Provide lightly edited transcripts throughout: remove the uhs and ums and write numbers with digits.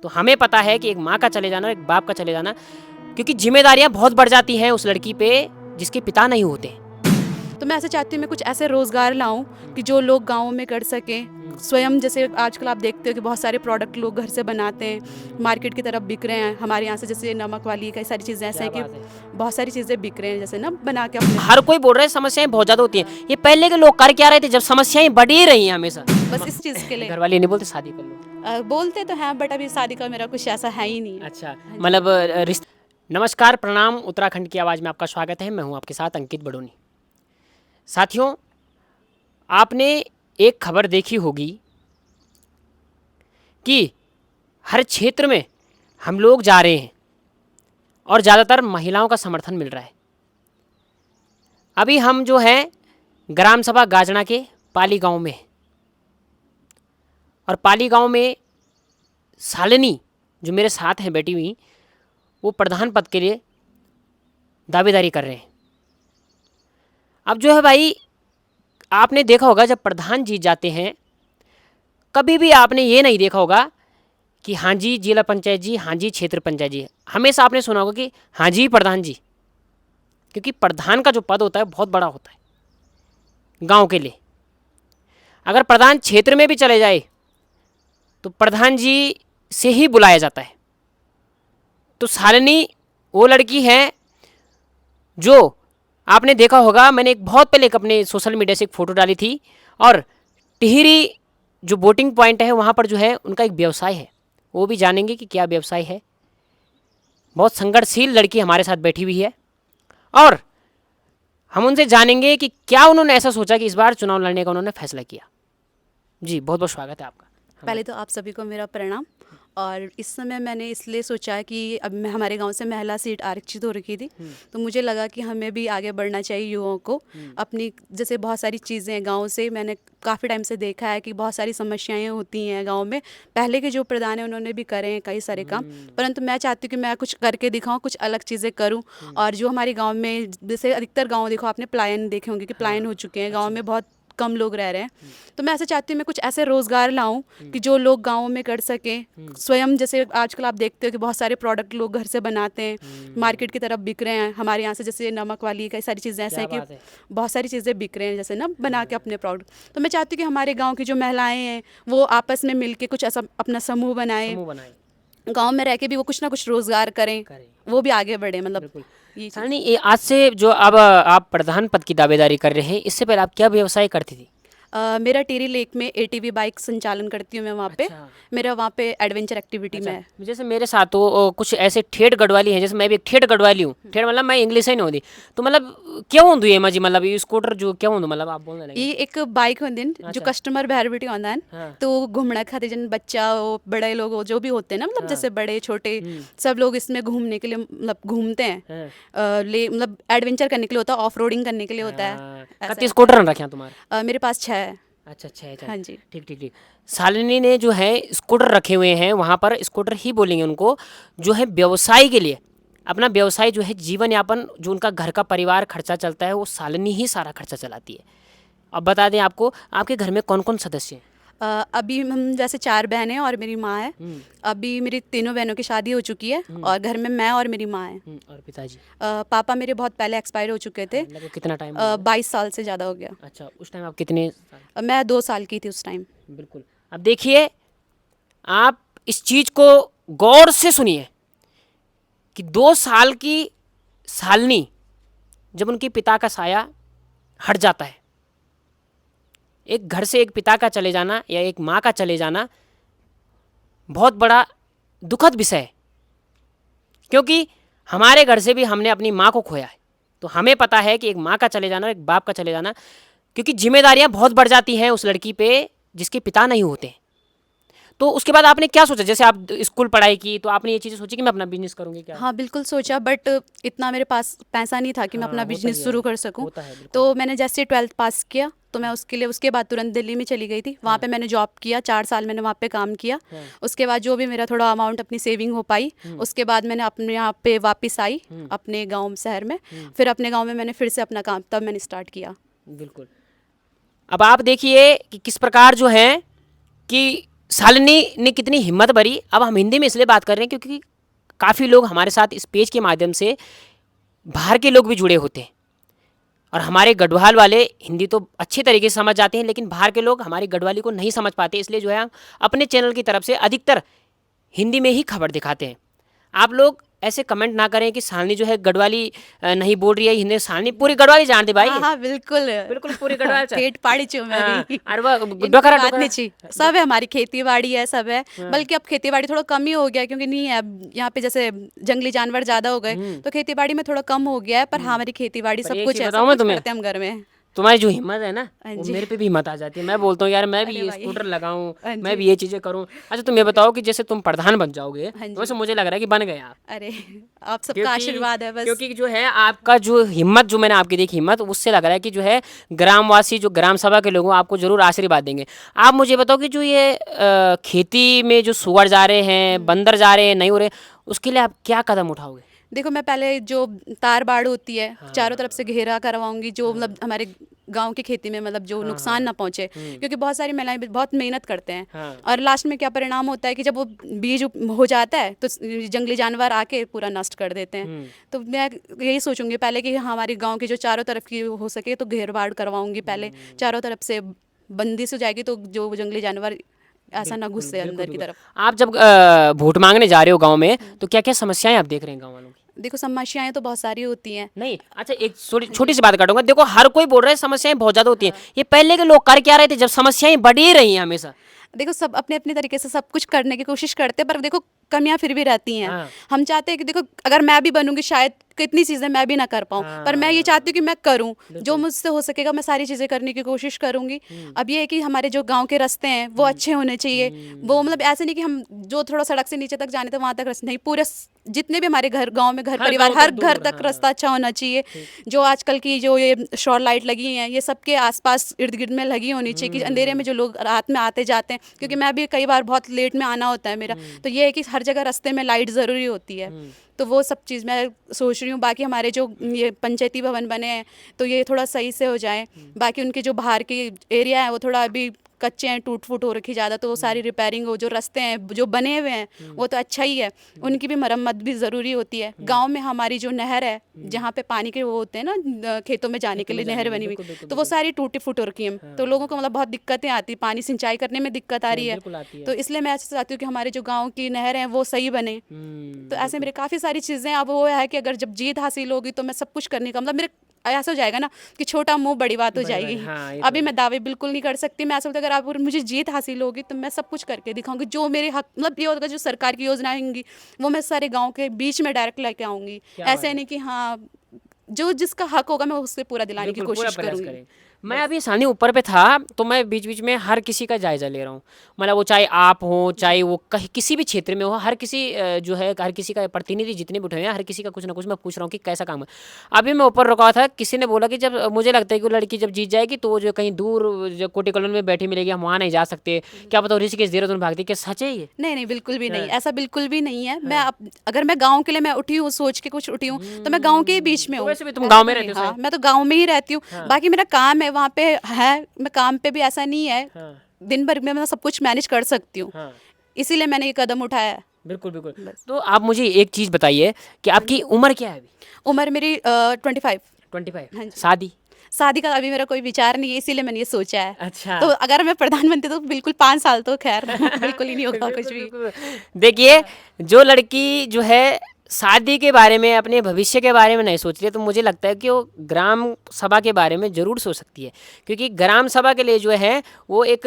तो हमें पता है कि एक माँ का चले जाना और एक बाप का चले जाना, क्योंकि जिम्मेदारियां बहुत बढ़ जाती हैं उस लड़की पे जिसके पिता नहीं होते। तो मैं ऐसे चाहती हूँ मैं कुछ ऐसे रोज़गार लाऊं कि जो लोग गाँव में कर सकें स्वयं। जैसे आजकल आप देखते हो कि बहुत सारे प्रोडक्ट लोग घर से बनाते हैं, मार्केट की तरफ बिक रहे हैं हमारे यहाँ से। जैसे नमक वाली कई सारी चीज़ें ऐसे हैं कि बहुत सारी चीज़ें बिक रहे हैं, जैसे ना बना के अपने। हर कोई बोल रहा है समस्याएं बहुत ज्यादा होती हैं। ये पहले के लोग कर क्या रहे थे जब समस्याएं बढ़ ही रही हैं हमेशा? बस इस चीज़ के लिए घर वाले नहीं बोलते शादी कर लो? बोलते तो हैं, बट अभी शादी का मेरा कुछ ऐसा है ही नहीं है। अच्छा, मतलब नमस्कार, प्रणाम, उत्तराखंड की आवाज़ में आपका स्वागत है। मैं हूं आपके साथ अंकित बडोनी। साथियों, आपने एक खबर देखी होगी कि हर क्षेत्र में हम लोग जा रहे हैं और ज़्यादातर महिलाओं का समर्थन मिल रहा है। अभी हम जो हैं ग्राम सभा गाजना के पाली गांव में, और पाली गांव में शालिनी जो मेरे साथ हैं बैठी हुई, वो प्रधान पद के लिए दावेदारी कर रहे हैं। अब जो है भाई, आपने देखा होगा जब प्रधान जीत जाते हैं, कभी भी आपने ये नहीं देखा होगा कि हाँ जी जिला पंचायत जी, हाँ जी क्षेत्र पंचायत जी। हमेशा आपने सुना होगा कि हाँ जी प्रधान जी, क्योंकि प्रधान का जो पद होता है बहुत बड़ा होता है गांव के लिए। अगर प्रधान क्षेत्र में भी चले जाए तो प्रधान जी से ही बुलाया जाता है। तो शालिनी वो लड़की है जो, आपने देखा होगा, मैंने एक बहुत पहले एक अपने सोशल मीडिया से एक फ़ोटो डाली थी, और टिहरी जो वोटिंग पॉइंट है वहाँ पर जो है उनका एक व्यवसाय है। वो भी जानेंगे कि क्या व्यवसाय है। बहुत संघर्षशील लड़की हमारे साथ बैठी हुई है, और हम उनसे जानेंगे कि क्या उन्होंने ऐसा सोचा कि इस बार चुनाव लड़ने का उन्होंने फैसला किया। जी, बहुत बहुत स्वागत है आपका। पहले तो आप सभी को मेरा प्रणाम। और इस समय मैंने इसलिए सोचा कि अब मैं हमारे गांव से महिला सीट आरक्षित हो रखी थी, तो मुझे लगा कि हमें भी आगे बढ़ना चाहिए युवाओं को। अपनी जैसे बहुत सारी चीज़ें गांव से मैंने काफ़ी टाइम से देखा है कि बहुत सारी समस्याएं होती हैं गांव में। पहले के जो प्रधान हैं उन्होंने भी करे हैं कई सारे काम, परंतु मैं चाहती हूँ कि मैं कुछ करके दिखाऊँ, कुछ अलग चीज़ें करूँ। और जो हमारे गाँव में जैसे अधिकतर गाँव देखो आपने पलायन देखे होंगे कि पलायन हो चुके हैं, गाँव में बहुत कम लोग रह रहे हैं। तो मैं ऐसे चाहती हूँ मैं कुछ ऐसे रोज़गार लाऊं कि जो लोग गाँव में कर सकें स्वयं। जैसे आजकल आप देखते हो कि बहुत सारे प्रोडक्ट लोग घर से बनाते हैं, मार्केट की तरफ बिक रहे हैं हमारे यहाँ से। जैसे नमक वाली कई सारी चीज़ें ऐसे हैं कि बहुत सारी चीज़ें बिक रहे हैं, जैसे ना बना के अपने प्रोडक्ट। तो मैं चाहती हूँ कि हमारे गाँव की जो महिलाएं हैं वो आपस में मिल के कुछ ऐसा अपना समूह बनाएं, गाँव में रह के भी वो कुछ ना कुछ रोज़गार करें, वो भी आगे बढ़े। मतलब ये आज से जो अब आप प्रधान पद की दावेदारी कर रहे हैं, इससे पहले आप क्या व्यवसाय करती थी? मेरा टिहरी लेक में एटीवी बाइक संचालन करती हूँ मैं वहाँ पे। मेरा वहाँ पे एडवेंचर एक्टिविटी में है। जैसे मेरे साथ तो कुछ ऐसे ठेठ गढ़वाली हैं, जैसे मैं भी एक ठेठ गढ़वाली हूँ। ठेठ मतलब मैं इंग्लिश ही नहीं होती, तो मतलब क्या होंदु ये माजी, मतलब ये स्कूटर जो क्या होंदु, मतलब आप बोलने लगे। ये एक बाइक होंदी जो कस्टमर बैरबिटी होंदा है, तो घूमने खातिर जन बच्चा हो बड़े लोग हो जो भी होते हैं ना, मतलब जैसे बड़े छोटे सब लोग इसमें घूमने के लिए मतलब घूमते हैं। मतलब एडवेंचर करने के लिए होता है, ऑफ रोडिंग करने के लिए होता है। कितने स्कूटर रखे हैं तुम्हारे? मेरे पास 6 है। अच्छा। हाँ जी, ठीक ठीक ठीक। शालिनी ने जो है स्कूटर रखे हुए हैं वहाँ पर, स्कूटर ही बोलेंगे उनको, जो है व्यवसाय के लिए, अपना व्यवसाय जो है जीवन यापन, जो उनका घर का परिवार खर्चा चलता है वो शालिनी ही सारा खर्चा चलाती है। अब बता दें आपको, आपके घर में कौन कौन सदस्य हैं? अभी हम जैसे 4 बहनें और मेरी माँ है। अभी मेरी तीनों बहनों की शादी हो चुकी है और घर में मैं और मेरी माँ है। और पिताजी? पापा मेरे बहुत पहले एक्सपायर हो चुके थे। कितना टाइम? 22 साल से ज़्यादा हो गया। अच्छा, उस टाइम आप कितने? मैं 2 साल की थी उस टाइम। बिल्कुल। अब देखिए, आप इस चीज़ को गौर से सुनिए कि 2 साल की शालिनी, जब उनके पिता का साया हट जाता है, एक घर से एक पिता का चले जाना या एक माँ का चले जाना बहुत बड़ा दुखद विषय है, क्योंकि हमारे घर से भी हमने अपनी माँ को खोया है। तो हमें पता है कि एक माँ का चले जाना और एक बाप का चले जाना, क्योंकि जिम्मेदारियां बहुत बढ़ जाती हैं उस लड़की पे जिसके पिता नहीं होते। तो उसके बाद आपने क्या सोचा? जैसे आप स्कूल पढ़ाई की तो आपने ये चीज़ें सोची कि मैं अपना बिजनेस करूँगी क्या? हाँ बिल्कुल सोचा, बट इतना मेरे पास पैसा नहीं था कि मैं अपना बिजनेस शुरू कर सकूं। तो मैंने जैसे 12th पास किया तो मैं उसके बाद तुरंत दिल्ली में चली गई थी। वहाँ पे मैंने जॉब किया, 4 साल मैंने वहाँ पे काम किया। उसके बाद जो भी मेरा थोड़ा अमाउंट अपनी सेविंग हो पाई, उसके बाद मैंने अपने यहाँ पे वापस आई अपने गाँव शहर में। फिर अपने गाँव में मैंने फिर से अपना काम तब मैंने स्टार्ट किया। बिल्कुल। अब आप देखिए कि किस प्रकार जो है कि शालिनी ने कितनी हिम्मत भरी। अब हम हिंदी में इसलिए बात कर रहे हैं क्योंकि काफ़ी लोग हमारे साथ इस पेज के माध्यम से बाहर के लोग भी जुड़े होते हैं, और हमारे गढ़वाल वाले हिंदी तो अच्छी तरीके से समझ जाते हैं, लेकिन बाहर के लोग हमारी गढ़वाली को नहीं समझ पाते। इसलिए जो है हम अपने चैनल की तरफ से अधिकतर हिंदी में ही खबर दिखाते हैं। आप लोग ऐसे कमेंट ना करें कि शालिनी जो है गढ़वाली नहीं बोल रही है हिंदी। शालिनी पूरी गढ़वाली जानती भाई। हाँ हाँ बिल्कुल बिल्कुल पूरी गढ़वाल ठेठ पाड़ी चू मैं हाँ, भी और वह इनकी डोकरा बात डोकरा नहीं छी। सब है, हमारी खेती बाड़ी है, सब है। बल्कि अब खेती बाड़ी थोड़ा कम ही हो गया है, क्योंकि नहीं है अब यहाँ पे जैसे जंगली जानवर ज्यादा हो गए, तो खेती बाड़ी में थोड़ा कम हो गया है। पर हाँ, हमारी खेती बाड़ी पर सब एक कुछ चीज़ है, बताऊँ सब मैं कुछ तुम्हें, करते हैं हम घर में। तुम्हारी जो हिम्मत है ना, हाँ वो जी। मेरे पे भी हिम्मत आ जाती है। मैं बोलता हूँ यार मैं भी अरे ये भाई। स्कूटर लगाऊं, हाँ मैं जी। भी ये चीज़ें करूँ। अच्छा तुम ये बताओ कि जैसे तुम प्रधान बन जाओगे हाँ तो वैसे जी। मुझे लग रहा है कि बन गए आप। अरे आप सबका क्योंकि आशीर्वाद है बस। क्योंकि जो है आपका जो हिम्मत, जो मैंने आपकी देखी हिम्मत, उससे लग रहा है कि जो है ग्रामवासी, जो ग्राम सभा के लोग हैं, आपको जरूर आशीर्वाद देंगे। आप मुझे बताओ कि जो ये खेती में जो सुअर जा रहे हैं, बंदर जा रहे हैं, नहीं हो रहे, उसके लिए आप क्या कदम उठाओगे? देखो, मैं पहले जो तार बाड़ होती है हाँ चारों तरफ से घेरा करवाऊंगी, जो मतलब हमारे गांव की खेती में मतलब जो हाँ नुकसान ना पहुंचे, क्योंकि बहुत सारी महिलाएं भी बहुत मेहनत करते हैं। हाँ और लास्ट में क्या परिणाम होता है कि जब वो बीज हो जाता है तो जंगली जानवर आके पूरा नष्ट कर देते हैं। तो मैं यही सोचूंगी पहले कि हमारे गांव की जो चारों तरफ की हो सके तो घेर बाड़ करवाऊंगी पहले, चारों तरफ से बंदिश हो जाएगी तो जो जंगली जानवर ऐसा ना घुसे बिल्कुल अंदर की बिल्कुल। तरफ। आप जब वोट मांगने जा रहे हो गांव में, तो क्या क्या समस्याएं आप देख रहे हैं गांव वालों की? देखो, समस्याएं तो बहुत सारी होती हैं। नहीं, अच्छा एक छोटी सी बात काटूंगा। देखो हर कोई बोल रहा है समस्याएं बहुत ज्यादा होती हैं। ये पहले के लोग कर क्या रहे थे जब समस्याएं बढ़ ही रही हैं हमेशा? देखो, सब अपने अपने तरीके से सब कुछ करने की कोशिश करते हैं, पर देखो कमियां फिर भी रहती हैं। हाँ हम चाहते हैं कि देखो, अगर मैं भी बनूंगी शायद कितनी चीज़ें मैं भी ना कर पाऊँ, पर मैं ये चाहती हूँ कि मैं करूँ, जो मुझसे हो सकेगा मैं सारी चीज़ें करने की कोशिश करूँगी। अब ये है कि हमारे जो गांव के रास्ते हैं वो अच्छे होने चाहिए। वो मतलब ऐसे नहीं कि हम जो थोड़ा सड़क से नीचे तक जाने थे वहाँ तक रास्ते नहीं, पूरे जितने भी हमारे घर गांव में घर हर परिवार गांव हर तक घर दूर, तक हाँ रास्ता अच्छा होना चाहिए। जो आजकल की जो ये शॉर लाइट लगी हैं ये सबके आसपास इर्द गिर्द में लगी होनी चाहिए, कि अंधेरे में जो लोग रात में आते जाते हैं, क्योंकि मैं भी कई बार बहुत लेट में आना होता है मेरा, तो ये है कि हर जगह रास्ते में लाइट ज़रूरी होती है। तो वो सब चीज़ मैं सोच रही हूँ। बाकी हमारे जो ये पंचायती भवन बने हैं तो ये थोड़ा सही से हो जाए। बाकी उनके जो बाहर के एरिया है वो थोड़ा अभी कच्चे हैं, टूट फूट हो रखी ज़्यादा, तो वो सारी रिपेयरिंग हो। जो रास्ते हैं जो बने हुए हैं वो तो अच्छा ही है, उनकी भी मरम्मत भी ज़रूरी होती है। गांव में हमारी जो नहर है जहाँ पे पानी के वो होते हैं ना खेतों में जाने के लिए नहर बनी हुई, तो वो सारी टूटी फूट हो रखी है। तो लोगों को मतलब बहुत दिक्कतें आती, पानी सिंचाई करने में दिक्कत आ रही है। बिल्कुल आती है। तो इसलिए मैं ऐसे चाहती हूँ कि हमारे जो गाँव की नहर हैं वो सही बने। तो ऐसे मेरे काफ़ी सारी चीज़ें। अब वो है कि अगर जब जीत हासिल होगी तो मैं सब कुछ करने का मतलब मेरे ऐसा हो जाएगा ना कि छोटा मुंह बड़ी बात हो जाएगी। हाँ, ये अभी मैं दावे बिल्कुल नहीं कर सकती। मैं ऐसा होता है अगर आप मुझे जीत हासिल होगी तो मैं सब कुछ करके दिखाऊंगी, जो मेरे हक मतलब ये होगा, जो सरकार की योजनाएं होंगी वो मैं सारे गांव के बीच में डायरेक्ट लेके आऊंगी। ऐसे नहीं कि हाँ, जो जिसका हक होगा मैं उससे पूरा दिलाने की बिल्कुल पूरा कोशिश प्रयास करूंगी। करें। मैं अभी सानी ऊपर पे था तो मैं बीच बीच में हर किसी का जायजा ले रहा हूँ। मतलब वो चाहे आप हो, चाहे वो कहीं किसी भी क्षेत्र में हो, हर किसी जो है हर किसी का प्रतिनिधि जितने भी उठे हैं, हर किसी का कुछ ना कुछ मैं पूछ रहा हूँ कि कैसा काम है। अभी मैं ऊपर रुका था, किसी ने बोला कि जब मुझे लगता है कि वो लड़की जब जीत जाएगी तो वो जो कहीं दूर जो कोटी कॉलोनी में बैठी मिलेगी, हम वहाँ नहीं जा सकते, क्या पता ऋषिकेश देहरादून भागती। क्या सच है ये? नहीं नहीं, बिल्कुल भी नहीं, हाँ। ऐसा बिल्कुल भी नहीं है। मैं अगर मैं गांव के लिए मैं उठी हूँ, सोच के कुछ उठी हूँ, तो मैं गांव के ही बीच में तो हूँ। वैसे भी तुम ऐसा गाँव में तो रहते नहीं। हो हाँ, शायद। मैं तो गांव में ही रहती हूँ। हाँ। बाकी मेरा काम है वहाँ पे है, मैं काम पे भी ऐसा नहीं है, हाँ दिन भर में मैं सब कुछ मैनेज कर सकती हूँ, हाँ इसीलिए मैंने ये कदम उठाया है। बिल्कुल बिल्कुल। बस। तो आप मुझे एक चीज़ बताइए कि आपकी उम्र क्या है अभी? उम्र मेरी 25। 25। हाँ जी। शादी? शादी का अभी मेरा कोई विचार नहीं है, इसीलिए मैंने ये सोचा है। अच्छा। तो अगर मैं प्रधान बनती तो बिल्कुल 5 साल तो खैर बिल्कुल ही नहीं होगा कुछ बिल्कुल भी। बिल्कुल। देखिए, जो लड़की जो है शादी के बारे में, अपने भविष्य के बारे में नहीं सोच रही है, तो मुझे लगता है कि वो ग्राम सभा के बारे में ज़रूर सोच सकती है। क्योंकि ग्राम सभा के लिए जो है वो एक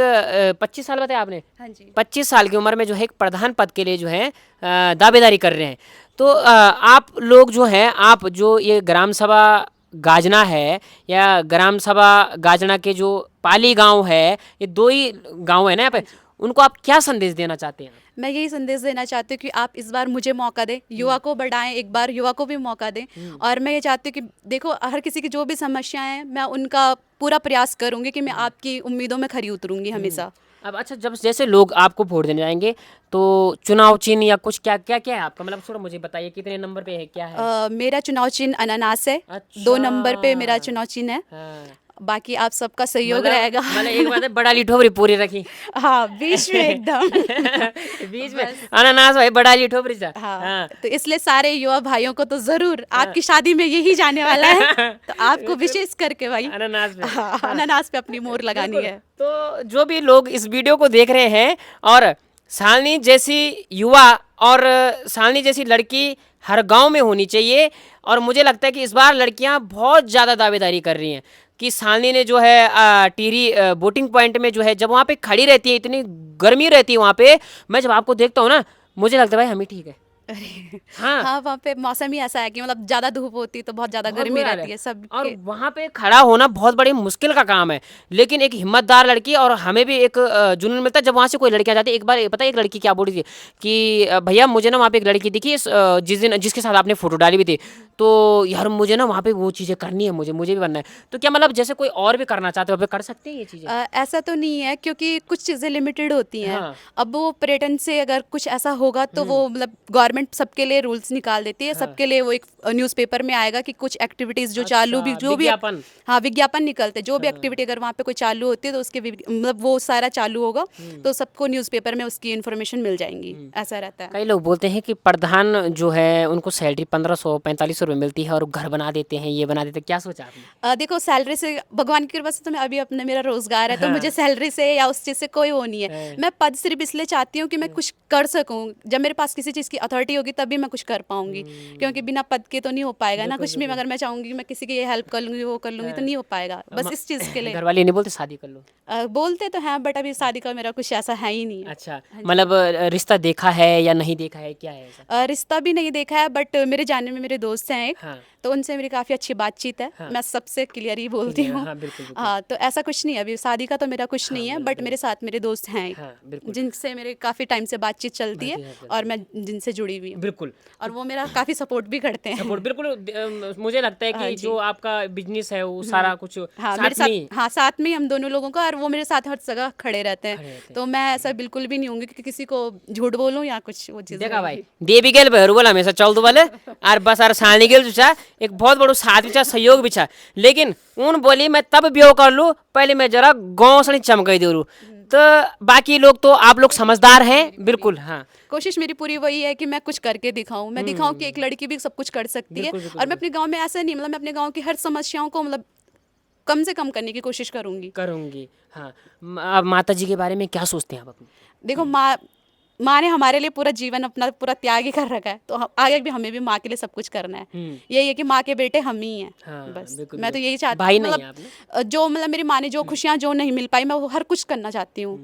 25 साल बताया आपने, हाँ जी। 25 साल की उम्र में जो है एक प्रधान पद के लिए जो है दावेदारी कर रहे हैं। तो आप लोग जो हैं, आप जो ये ग्राम सभा गाजना है या ग्राम सभा गाजना के जो पाली गांव है, ये दो ही गांव है ना यहाँ पे, उनको आप क्या संदेश देना चाहते हैं? मैं यही संदेश देना चाहती हूँ कि आप इस बार मुझे मौका दें, युवा को बढ़ाएं, एक बार युवा को भी मौका दें। और मैं ये चाहती हूँ कि देखो, हर किसी की जो भी समस्याएं हैं मैं उनका पूरा प्रयास करूँगी कि मैं आपकी उम्मीदों में खरी उतरूँगी हमेशा। अब अच्छा, जब जैसे लोग आपको वोट देने जाएंगे तो चुनाव चिन्ह या कुछ क्या क्या क्या है आपका, मतलब थोड़ा मुझे बताइए कितने नंबर पे है, क्या है? मेरा चुनाव चिन्ह अनानास है। अच्छा। 2 नंबर पे मेरा चुनाव चिन्ह है। हाँ बाकी आप सबका सहयोग रहेगा। मतलब एक बात है, बड़ा लिठोपरी पूरी रखी। हाँ, बीच में एकदम। बीच में बस। अनानास भाई बड़ा लिठोपरी सा। हाँ, हाँ। तो इसलिए सारे युवा भाइयों को तो जरूर आपकी शादी में यही जाने वाला है, तो आपको विशेष करके भाई अनानास पे। हाँ, हाँ। अनानास पे अपनी मोहर लगानी बिल्कुल। है। तो जो भी लोग इस वीडियो को देख रहे हैं, और शालिनी जैसी युवा और शालिनी जैसी लड़की हर गांव में होनी चाहिए। और मुझे लगता है कि इस बार लड़कियां बहुत ज़्यादा दावेदारी कर रही हैं कि शालिनी ने जो है टिहरी बोटिंग पॉइंट में जो है जब वहाँ पे खड़ी रहती है, इतनी गर्मी रहती है वहाँ पे, मैं जब आपको देखता हूँ ना, मुझे लगता है भाई हम ही ठीक है। अरे हाँ। हाँ, वहाँ पे मौसम ही ऐसा है कि मतलब ज्यादा धूप होती है तो बहुत ज्यादा बहुत गर्मी बुरा हाल रहती है सब और वहाँ पे खड़ा होना बहुत बड़ी मुश्किल का काम है, लेकिन एक हिम्मतदार लड़की, और हमें भी एक जुनून मिलता है जब वहाँ से कोई लड़कियाँ जाती है। एक बार पता है एक लड़की क्या बोल रही थी कि भैया मुझे ना वहाँ पे एक लड़की दिखी जिस दिन जिसके साथ आपने फोटो डाली भी थी, तो यार मुझे ना वहाँ पे वो चीज़ें करनी है, मुझे भी बनना है। तो क्या मतलब जैसे कोई और भी करना चाहते हो वहाँ पे कर सकते हैं ये चीज़ें? ऐसा तो नहीं है, क्योंकि कुछ चीज़ें लिमिटेड होती हैं। हाँ। अब वो पर्यटन से अगर कुछ ऐसा होगा तो वो मतलब गवर्नमेंट सबके लिए रूल्स निकाल देती है। सबके लिए वो एक न्यूज़पेपर में आएगा कि कुछ एक्टिविटीज़ जो चालू भी जो भी विज्ञापन। हाँ, विज्ञापन निकलते हैं। जो भी एक्टिविटी अगर वहाँ पे कोई चालू होती है तो उसके मतलब वो सारा चालू होगा तो सबको न्यूज़पेपर में उसकी इन्फॉर्मेशन मिल जाएंगी, ऐसा रहता है। कई लोग बोलते हैं कि प्रधान जो है उनको सैलरी 1500-4500 रुपये मिलती है और घर बना देते हैं, ये बना देते हैं, क्या सोचा आपने? देखो, सैलरी से भगवान की कृपा से तो मैं अभी अपने मेरा रोजगार है, तो मुझे सैलरी से या उस चीज़ से कोई वो नहीं है। मैं पद सिर्फ इसलिए चाहती हूँ कि मैं कुछ कर सकूँ। जब मेरे पास किसी चीज़ की अथॉरिटी होगी तभी मैं कुछ कर पाऊंगी, क्योंकि बिना पद के तो नहीं हो पाएगा ना कुछ भी। अगर मैं चाहूंगी कि मैं किसी की ये हेल्प कर लूंगी वो कर लूंगी तो नहीं हो पाएगा, बस इस चीज़ के लिए। घर वाले नहीं बोलते शादी कर लो? बोलते तो हैं, बट अभी शादी का मेरा कुछ ऐसा है ही नहीं है। अच्छा, मतलब रिश्ता देखा है या नहीं देखा है, क्या है ऐसा? रिश्ता भी नहीं देखा है, बट मेरे जानने में मेरे दोस्त हैं एक, हाँ। तो उनसे मेरी काफ़ी अच्छी बातचीत है। हाँ। मैं सबसे क्लियर ही बोलती हूँ। हाँ, बिल्कुल बिल्कुल। हाँ, तो ऐसा कुछ नहीं है, अभी शादी का तो मेरा कुछ नहीं है, बट मेरे साथ मेरे दोस्त हैं एक, हाँ, बिल्कुल। जिनसे मेरे काफ़ी टाइम से बातचीत चलती है और मैं जिनसे जुड़ी हुई हूँ, बिल्कुल। और वो मेरा काफ़ी सपोर्ट भी करते हैं। सपोर्ट बिल्कुल। मुझे लगता है हाँ कि जी। जो आपका बिजनेस है वो सारा कुछ हाँ, साथ मेरे में ही साथ, हाँ, साथ में ही हम दोनों लोगों का, और वो मेरे साथ हर जगह खड़े रहते खड़े रहते हैं। हैं। तो मैं ऐसा बिल्कुल भी नहीं होंगी कि किसी को झूठ बोलूँ या कुछ वो चीज़ देखा भाई, देवी गेल भैरू बोला हमेशा चल दो वाले और बस और सानी गेल जो छा एक बहुत बड़ो साथ भी छा, सहयोग भी छा, लेकिन उन बोली मैं तब ब्यो कर लूँ पहले मैं जरा गाँव से चमकाई दे लूँ। तो बाकी लोग तो आप लोग समझदार हैं बिल्कुल। हाँ, कोशिश मेरी पूरी वही है कि मैं कुछ करके दिखाऊं, मैं दिखाऊं कि एक लड़की भी सब कुछ कर सकती है। बिल्कुल, बिल्कुल, और मैं अपने गांव में ऐसा नहीं, मतलब मैं अपने गांव की हर समस्याओं को मतलब कम से कम करने की कोशिश करूंगी। करूँगी। हाँ, अब माता जी के बारे में क्या सोचते हैं आप अपने? देखो, माँ ने हमारे लिए पूरा जीवन अपना पूरा त्याग ही कर रखा है, तो आगे भी हमें भी माँ के लिए सब कुछ करना है। यही है कि माँ के बेटे हम ही हैं। हाँ, बस बिल्कुल, मैं तो बिल्कुल। यही चाहती भाई हूँ, नहीं है मतलब जो मतलब मेरी माँ ने जो खुशियाँ जो नहीं मिल पाई मैं वो हर कुछ करना चाहती हूँ।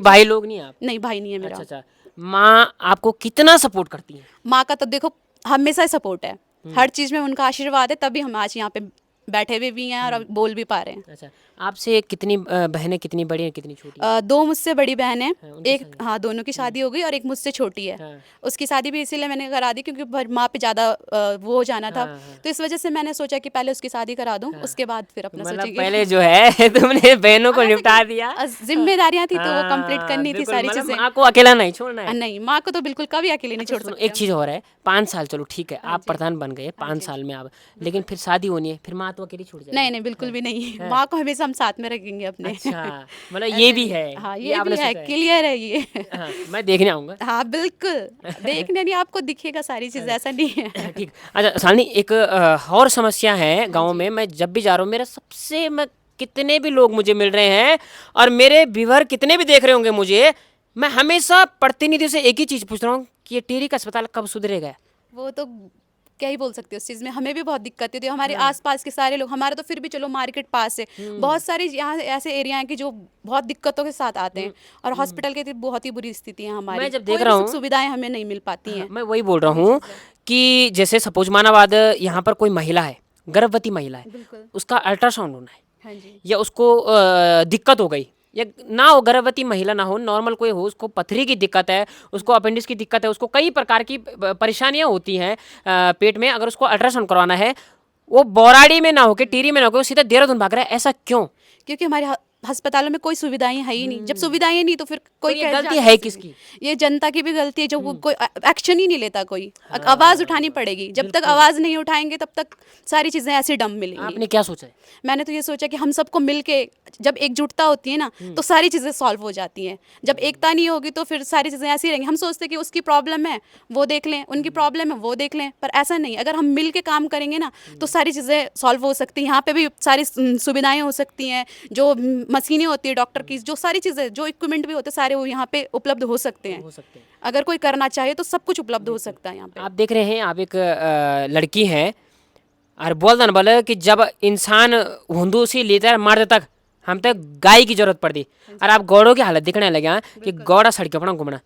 भाई लोग नहीं आप? नहीं, भाई नहीं है मेरा। अच्छा, माँ आपको कितना सपोर्ट करती है? माँ का तो देखो हमेशा ही सपोर्ट है, हर चीज़ में उनका आशीर्वाद है, तभी हम आज यहाँ पे बैठे हुए भी हैं और अब बोल भी पा रहे हैं। अच्छा, आपसे कितनी बहनें, कितनी बड़ी हैं कितनी छोटी हैं? दो मुझसे बड़ी बहन है, उनकी एक, हाँ, दोनों की शादी हो गई और एक मुझसे छोटी है। हाँ। उसकी शादी भी इसीलिए मैंने करा दी क्योंकि माँ पे ज़्यादा वो हो जाना था। हाँ, हाँ। तो इस वजह से मैंने सोचा कि पहले उसकी शादी करा दूँ, उसके बाद फिर अपना मतलब सोचेंगे। पहले जो है तुमने बहनों को ऐसे निपटा कि दिया। जिम्मेदारियां थी तो वो हाँ, कंप्लीट करनी थी बिल्कुल, सारी मतलब चीज़ें। माँ को अकेला नहीं छोड़ना है। नहीं, माँ को तो बिल्कुल कभी अकेले नहीं छोड़ सुनो, सकते एक हम। चीज़ और है, 5 साल चलो ठीक है आप जी। प्रधान बन गए, 5 साल में आप, लेकिन फिर शादी होनी है, फिर माँ तो अकेली छूट जाएगी। नहीं नहीं, बिल्कुल भी नहीं, माँ को हमेशा हम साथ में रखेंगे अपने। अच्छा, मतलब ये भी है। हाँ, ये भी आपने है, सोचा क्लियर है ये। हाँ, मैं देखने आऊँगा। हाँ, बिल्कुल, देखने नहीं, आपको दिखेगा सारी चीज़, ऐसा नहीं है। ठीक। अच्छा शालिनी, एक और समस्या है गाँव में, मैं जब भी जा रहा हूँ मेरा सबसे, मैं कितने भी लोग मुझे मिल रहे हैं और मेरे व्यूअर कितने भी देख रहे होंगे मुझे, मैं हमेशा प्रतिनिधि से एक ही चीज़ पूछ रहा हूँ कि ये टिहरी का अस्पताल कब सुधरेगा? वो तो क्या ही बोल सकते हो उस चीज़ में, हमें भी बहुत दिक्कत होती है। हमारे आसपास के सारे लोग, हमारा तो फिर भी चलो मार्केट पास है, बहुत सारे यहाँ ऐसे एरिया हैं कि जो बहुत दिक्कतों के साथ आते हैं, और हॉस्पिटल की तो बहुत ही बुरी स्थिति है हमारी। मैं जब देख कोई रहा भी हूँ, सुविधाएं हमें नहीं मिल पाती हैं। मैं वही बोल रहा हूँ कि जैसे सपोज मानाबाद यहाँ पर कोई महिला है, गर्भवती महिला है, बिल्कुल। उसका अल्ट्रासाउंड होना है हाँ जी। या उसको दिक्कत हो गई, या ना हो गर्भवती महिला ना हो, नॉर्मल कोई हो, उसको पथरी की दिक्कत है, उसको अपेंडिक्स की दिक्कत है, उसको कई प्रकार की परेशानियां होती हैं पेट में, अगर उसको अल्ट्रासाउंड करवाना है, वो बौराड़ी में ना होकर, टिहरी में ना होकर, वो सीधा देहरादून भाग रहा है, ऐसा क्यों? क्योंकि हमारे अस्पतालों में कोई सुविधाएं है ही नहीं। जब सुविधाएं नहीं तो फिर कोई ये कैसे गलती जाके है किसी किसकी? ये जनता की भी गलती है, जो कोई एक्शन ही नहीं लेता कोई। आवाज उठानी पड़ेगी, जब तक आवाज नहीं उठाएंगे तब तक सारी चीजें ऐसे डम मिलेंगी। आपने क्या सोचा है? मैंने तो ये सोचा कि हम सबको मिलके जब एकजुटता होती है ना तो सारी चीज़ें सॉल्व हो जाती हैं। जब एकता नहीं होगी तो फिर सारी चीज़ें ऐसी रहेंगी। हम सोचते हैं कि उसकी प्रॉब्लम है वो देख लें, उनकी प्रॉब्लम है वो देख लें, पर ऐसा नहीं। अगर हम मिल के काम करेंगे ना तो सारी चीज़ें सॉल्व हो सकती हैं। यहाँ पे भी सारी सुविधाएं हो सकती हैं, जो मशीनें होती है डॉक्टर की, जो सारी चीज़ें, जो इक्विपमेंट भी होते हैं सारे वो यहाँ पे उपलब्ध हो सकते हैं। हो सकते हैं। अगर कोई करना चाहे तो सब कुछ उपलब्ध हो सकता है यहाँ पे। आप देख रहे हैं, आप एक लड़की हैं और बोल दन बोले कि जब इंसान हुंदू से लेकर मर्द तक हम तक गाय की जरूरत पड़ती, और आप गौड़ों की हालत दिखने लगे हैं कि गौड़ा सड़क पर घूमना।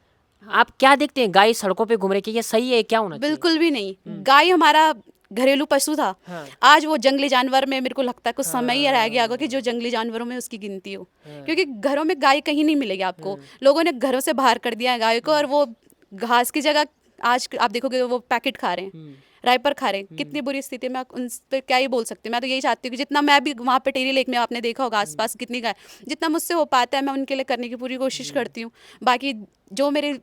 आप क्या देखते हैं, गाय सड़कों पे घूम रही कि ये सही है, क्या होना चाहिए? बिल्कुल भी नहीं। गाय हमारा घरेलू पशु था। हाँ। आज वो जंगली जानवर में मेरे को लगता है कुछ समय ही रह गया होगा कि जो जंगली जानवरों में उसकी गिनती हो। क्योंकि घरों में गाय कहीं नहीं मिलेगी आपको। लोगों ने घरों से बाहर कर दिया है गाय को, और वो घास की जगह आज आप देखोगे वो पैकेट खा रहे हैं, राइपर खा रहे हैं। कितनी बुरी स्थिति में, उन पर क्या ही बोल सकते हैं। मैं तो यही चाहती हूँ कि जितना मैं भी वहाँ पे टेरी लेक में आपने देखा होगा आसपास कितनी गाय, जितना मुझसे हो पाता है मैं उनके लिए करने की पूरी कोशिश करती हूँ। बाकी जो मेरे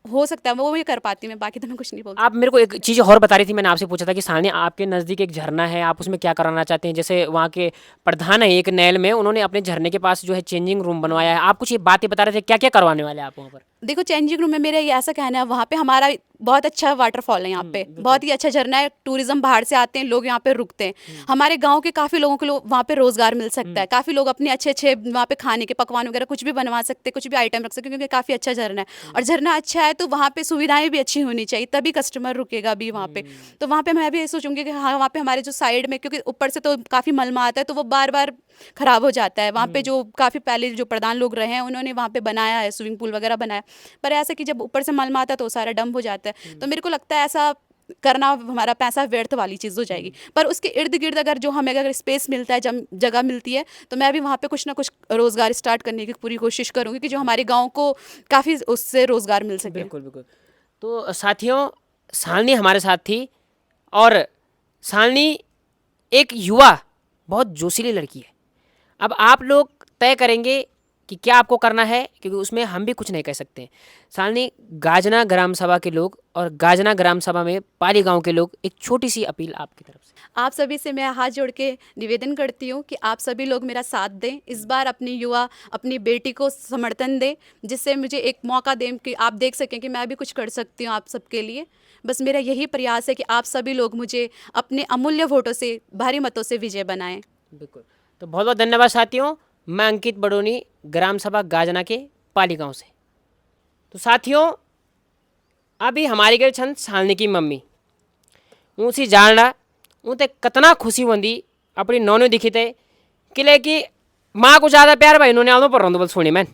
हो सकता है वो ही कर पाती हूँ मैं, बाकी तो मैं कुछ नहीं बोल। आप मेरे को एक चीज़ और बता रही थी, मैंने आपसे पूछा था कि सानी आपके नज़दीक एक झरना है, आप उसमें क्या कराना चाहते हैं? जैसे वहाँ के प्रधान है एक नैल में, उन्होंने अपने झरने के पास जो है चेंजिंग रूम बनवाया है। आप कुछ ये बातें बता रहे थे, क्या क्या करवाने वाले हैं आप वहाँ पर? देखो चेंजिंग रूम में मेरा ये ऐसा कहना है, वहाँ पे हमारा बहुत अच्छा वाटरफॉल है। यहाँ पे बहुत ही अच्छा झरना है। टूरिज्म बाहर से आते हैं लोग, यहाँ पे रुकते हैं। हमारे गांव के काफ़ी लोगों को वहाँ पे रोजगार मिल सकता है। काफ़ी लोग अपने अच्छे अच्छे वहाँ पे खाने के पकवान वगैरह कुछ भी बनवा सकते हैं, कुछ भी आइटम रख सकते हैं, क्योंकि काफ़ी अच्छा झरना है। और झरना अच्छा है तो वहाँ पे सुविधाएं भी अच्छी होनी चाहिए, तभी कस्टमर रुकेगा भी वहाँ पे। तो वहाँ पे मैं भी ये सोचूंगी कि हाँ वहाँ पे हमारे जो साइड में, क्योंकि ऊपर से तो काफ़ी मलमा आता है तो वो बार बार खराब हो जाता है। वहाँ पे जो काफ़ी पहले जो प्रधान लोग रहे हैं उन्होंने वहाँ पे बनाया है, स्विमिंग पूल वगैरह बनाया, पर ऐसा कि जब ऊपर से मलमा आता है तो सारा डंप हो जाता है। तो मेरे को लगता है ऐसा करना हमारा पैसा व्यर्थ वाली चीज़ हो जाएगी। पर उसके इर्द गिर्द अगर जो हमें अगर स्पेस मिलता है, जगह मिलती है, तो मैं भी वहाँ पे कुछ ना कुछ रोज़गार स्टार्ट करने की पूरी कोशिश करूँगी कि जो हमारे गाँव को काफ़ी उससे रोज़गार मिल सके। बिल्कुल बिल्कुल। तो साथियों, शालिनी हमारे साथ थी, और शालिनी एक युवा बहुत जोशीली लड़की है। अब आप लोग तय करेंगे कि क्या आपको करना है, क्योंकि उसमें हम भी कुछ नहीं कह सकते। शालिनी, गाजना ग्राम सभा के लोग और गाजना ग्राम सभा में पाली गांव के लोग, एक छोटी सी अपील आपकी तरफ से। आप सभी से मैं हाथ जोड़ के निवेदन करती हूँ कि आप सभी लोग मेरा साथ दें। इस बार अपनी युवा, अपनी बेटी को समर्थन दें, जिससे मुझे एक मौका दें कि आप देख सकें कि मैं भी कुछ कर सकती हूँ आप सबके लिए। बस मेरा यही प्रयास है कि आप सभी लोग मुझे अपने अमूल्य वोटों से, भारी मतों से विजय बनाएं। बिल्कुल। तो बहुत बहुत धन्यवाद साथियों। मैं अंकित बडोनी, ग्राम सभा गाजना के पाली गाँव से। तो साथियों, अभी हमारी गए छन शालिनी की मम्मी, ऊँसी जानना उनते कितना खुशी होंगी अपनी नौनी दिखी थे कि माँ को ज़्यादा प्यार भाई नोने आदों पर रोंदो बोल सुनी मैं।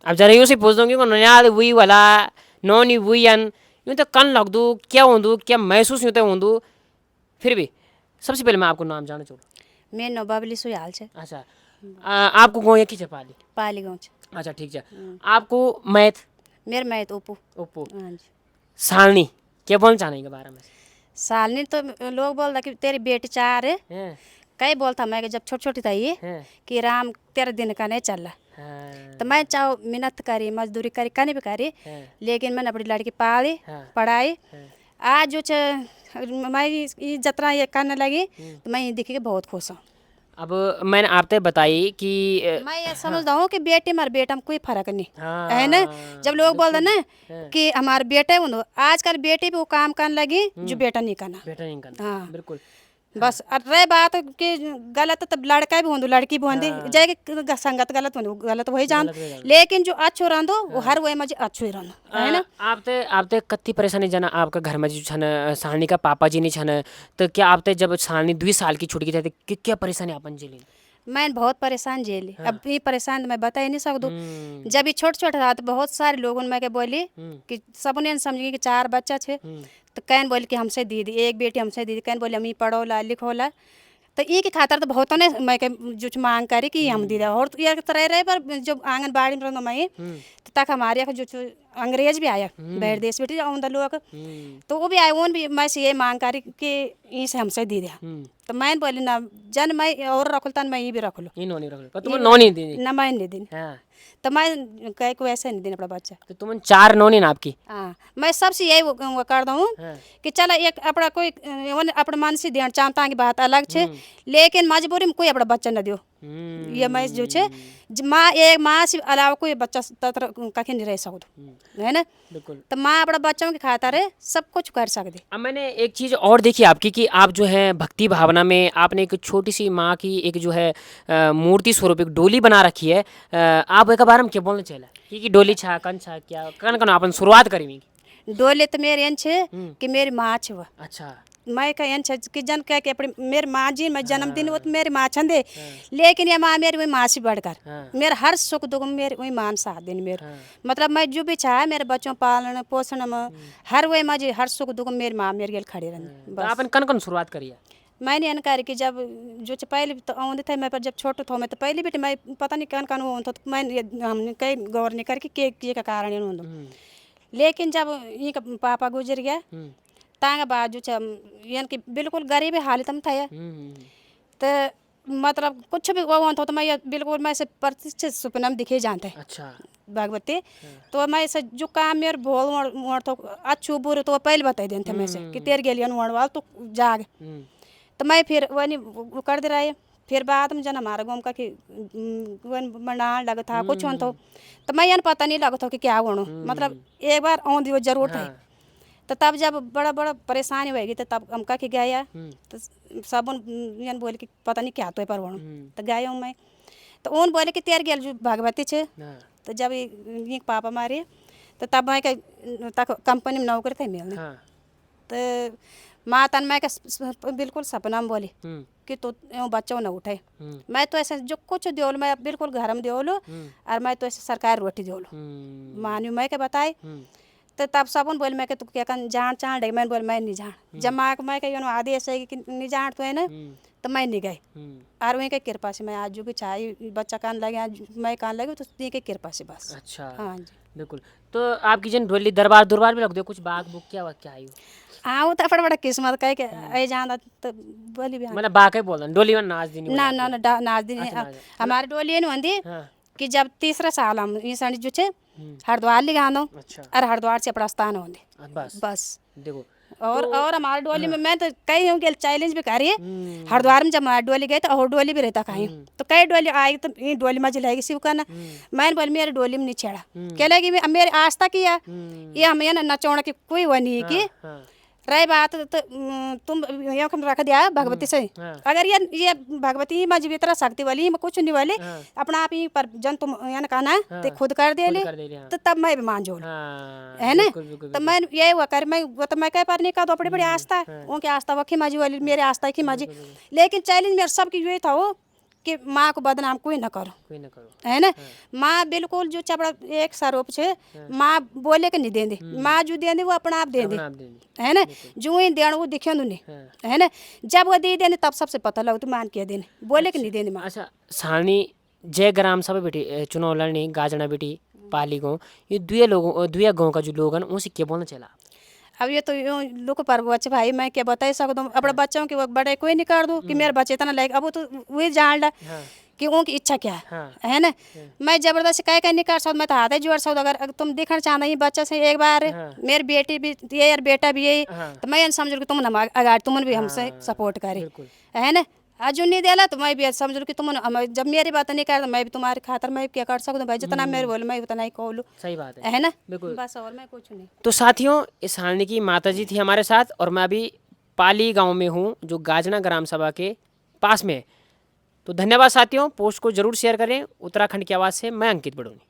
अब जरा यूँ से पूछ दूँगी कि नोनियाल वही वाला नौनी वही अन यूँ तो कन लग दूँ, क्या होंदू, क्या महसूस यूँ तो होंदू। फिर भी सबसे पहले मैं आपको नाम जानना चाहूँ। मैं नोबाबली सुयाल छे। अच्छा, आपको गाँव एक ही छे पाली? पाली गाँव छे। अच्छा ठीक है। आपको मैथ? मेरे मैं तो उपू। ओप्पो। हाँ जी। शालिनी क्या बोलना चाहने के बारे में? सालनी तो लोग बोलता कि तेरी बेटी चार है। हैं? कई बोलता मैं कि जब छोटी छोटी था ये हैं? कि राम तेरे दिन का नहीं चल रहा, हाँ, तो मैं चाहो मेहनत करी, मजदूरी करी, कहीं भी करी, हैं, लेकिन मैंने अपनी लड़की पाली, हाँ, पढ़ाई। हैं। आज जो मैं ये जतना ये करने लगी तो मैं ये देखी के बहुत खुश हूँ। अब मैंने आपसे बताई कि मैं ये समझता हूँ कि बेटे मार बेटा में कोई फर्क नहीं हाँ, है ना। जब लोग बोलते ना हाँ। कि हमारे बेटे उन आजकल बेटे भी वो काम करने लगी जो बेटा नहीं करना। बेटा नहीं करना। हाँ। बिल्कुल। बस और रही बात कि गलत तब लड़का भी होंदो लड़की भी होंदी, जय कि संगत गलत होंदो गलत वही जान, गलत वही जान। लेकिन जो अच्छो रहंदो वो हर वही मजे अच्छो ही रहनो है ना। आपते कत्ती परेशानी जना आपका घर में जो छन शालिनी का पापा जी नहीं छन, तो क्या आपते जब शालिनी 2 साल की छुटकी थे तो क्या परेशानी अपन झेली? मैं बहुत परेशान झेली। अब ये परेशान तो मैं बता ही नहीं सकूँ। हम्म, जब ये छोटे छोटे था तो बहुत सारे लोगों ने मैं बोली कि सबने समझी कि 4 बच्चा छे, तो कैन बोली कि हमसे दीदी एक बेटी हमसे दीदी, कैन बोली हम पढ़ोला लिखोला, तो ये की खातर तो बहुत ने मैं के जो मांग करी कि हम दीदा। और तो यार तरह रहे पर जब आंगनबाड़ी में मैं तो तक हमारे यहाँ जो अंग्रेज भी आया बाहर देश बेटी लोग, तो वो भी आए, उन भी मैं से ये मांग करी कि इसे हमसे दी दिया। तो मैं बोली ना जन मैं और रखल तन मैं ये भी रख लो इन्होंने रख लो तुम नौनी दी ना मैं नहीं दिन हाँ तो मैं कह को ऐसे नहीं देना अपना बच्चा तो तुम 4 नौनी ना आपकी हाँ मैं सबसे यही वो कर दूँ हाँ कि चल एक अपना कोई अपना मन से देना चाहता की बात अलग छे लेकिन मजबूरी में कोई अपना बच्चा न दियो ये मैं जो छे माँ एक माँ से अलावा कोई बच्चा तत्र कहीं नहीं रह सकते है ना बिल्कुल। तो माँ अपना बच्चों की खातिर सब कुछ कर सकती। अब मैंने एक चीज़ और देखी आपकी कि आप जो है भक्ति भावना में आपने एक छोटी सी माँ की एक जो है मूर्ति स्वरूप एक डोली बना रखी है। आप एक बार हम क्या बोलना चाहिए कि डोली छा कन छा क्या कन कन अपन शुरुआत करी हुई डोले तो मेरे एन छे कि मेरी माँ छे वह अच्छा मैं का एन छे कि जन कह के अपनी मेरी माँ जी मैं जन्मदिन वो तो मेरी माँ छंदे लेकिन ये माँ मेरी वही माँ से बढ़कर हाँ। मेरा हर सुख दुख में मेरी वही माँ साथ दिन मेरे हाँ। मतलब मैं जो भी चाहे मेरे बच्चों पालन पोषण में हर वही माँ जी हर सुख दुख में मेरी माँ मेरे लिए खड़ी रही तो बस। अपन कन कन शुरुआत करी है मैंने अनकार कि जब जो पहले तो आਉਂਦੇ थे मैं पर जब छोटे था मैं तो पहले भी मैं पता नहीं कौन कौन वो तो मैं हमने कई गौर नहीं करके के का कारण ये होंदो लेकिन जब ये पापा गुजर गया तांगा बाद जो यानी कि बिल्कुल गरीबी हालत में था तो मतलब कुछ भी वो होता तो मैं बिल्कुल मैं से प्रतिष्ठित सपना में दिखे जानते अच्छा भगवती तो मैं से जो काम मेरे बोल मोड़ तो अच्छू बुरे तो पहले बता देते मैं से कि तेरे गेलियन वाल तो जाग तो मैं फिर वही वो कर दे रहा है फिर बाद में जन हमारा गाँव का कि मंडान लगा था कुछ हो तो मैं ये पता नहीं लगा था कि क्या होना मतलब एक बार आँधी वो जरूर था तो तब जब बड़ा बड़ा परेशानी होगी तो तब हम का कि गया तो सब ये बोले कि पता नहीं क्या तो पर वहाँ तो गया हूँ मैं तो उन बोले कि तेरे गेल जो भगवती छे तो जब ये पापा मारे तो तब मैं कंपनी में नौकरी थे मिलने तो माँ तन मैं बिल्कुल सपना में बोली कि तो बच्चों न उठे मैं तो ऐसे जो कुछ दियोल मैं बिल्कुल घर में दियोलो और मैं तो ऐसे सरकारी रोटी दियोलो मानी मैं के बताए तो तब सबन बोल मैं के तू क्या कन जान चाह डे मैं बोल मैं नहीं जान जब माँ मैं के योनो आदेश है कि नहीं जान तो है ना तो मैं नहीं गई और वहीं के कृपा से मैं आज जो भी चाहे बच्चा कान लगे आज मैं कान लगे तो उसी के कृपा से बस। अच्छा हाँ जी बिल्कुल। तो आपकी जन डोली दरबार दुरबार भी रख दो कुछ बाग बुक क्या क्या आई हाँ वो तो बड़ा किस्मत कह के आई जान तो बोली भी मैंने बाके बोल डोली में नाच दी ना ना ना नाच दिन हमारी डोली नहीं होती कि जब तीसरा साल हम ये सड़ी जो छे हरिद्वार ले गानो और हरिद्वार से अपना स्थान होंगे बस देखो और हमारी डोली में मैं तो कई हूँ कि चैलेंज भी करी हरिद्वार में जब हमारी डोली गई तो और डोली भी रहता कहीं तो कई डोली आई तो ये डोली मजे लगेगी शिव करना मैंने बोली मेरी डोली में नहीं छेड़ा क्या लगी मेरी आस्था किया ये हमें ना नचोड़ की कोई वो नहीं की रही बात तो तुम ये रख दिया भगवती से अगर ये भगवती मज भीतर शक्ति वाली मैं कुछ नहीं वाले अपना आप ही पर जन तुम यहाँ कहना ते खुद कर दे ले तो तब मैं भी मान जो है ना तो मैं ये हुआ कर मैं वो तो मैं कह पर नहीं का तो बड़ी बड़ी आस्था उनकी आस्था वखी मजी वाली मेरी आस्था की मजी लेकिन चैलेंज मेरा सबकी यही था वो कि माँ को बदनाम कोई न करो है ना माँ बिल्कुल जो चपड़ा एक स्वरूप छे माँ बोले के नहीं देंदी माँ जो देंदी वो अपना आप देंदी है ना जो ही देन वो दिखे नहीं है ना जब वो दे देने तब सबसे पता लग तो मान के देने बोले के नहीं देने माँ। अच्छा सानी जय ग्राम सभा बेटी चुनाव लड़नी गाजना बेटी पाली गाँव ये दुए गाँव का जो लोग हैं उनसे क्या बोलना चला अब ये तो लोग पर बच्चे भाई मैं क्या बता सकता हूँ अपने बच्चों के बड़े कोई नहीं कर दूँ कि मेरे बच्चे इतना लायक अब तो वही जान ला कि उनकी इच्छा क्या है ना मैं जबरदस्ती कह नहीं कर सकता मैं तो हाथ ही जोड़ सकता अगर तुम देखना चाहना ही बच्चा से एक बार मेरी बेटी भी ये और बेटा भी यही तो मैं समझ कि तुम अगर तुम भी हमसे सपोर्ट करे है ना आज नहीं देला तो मैं भी समझ कि तुम जब मेरी बात नहीं कर मैं भी तुम्हारे खातर मैं क्या कर सकता हूँ भाई जितना मेरे बोलो मैं उतना ही कहूँ। सही बात है ना बिल्कुल बस और मैं कुछ नहीं। तो साथियों इस हालनी की माता जी थी हमारे साथ और मैं अभी पाली गांव में हूँ जो गाजना ग्राम सभा के पास में है। तो धन्यवाद साथियों पोस्ट को जरूर शेयर करें। उत्तराखंड की आवाज़ से मैं अंकित बड़ोनी।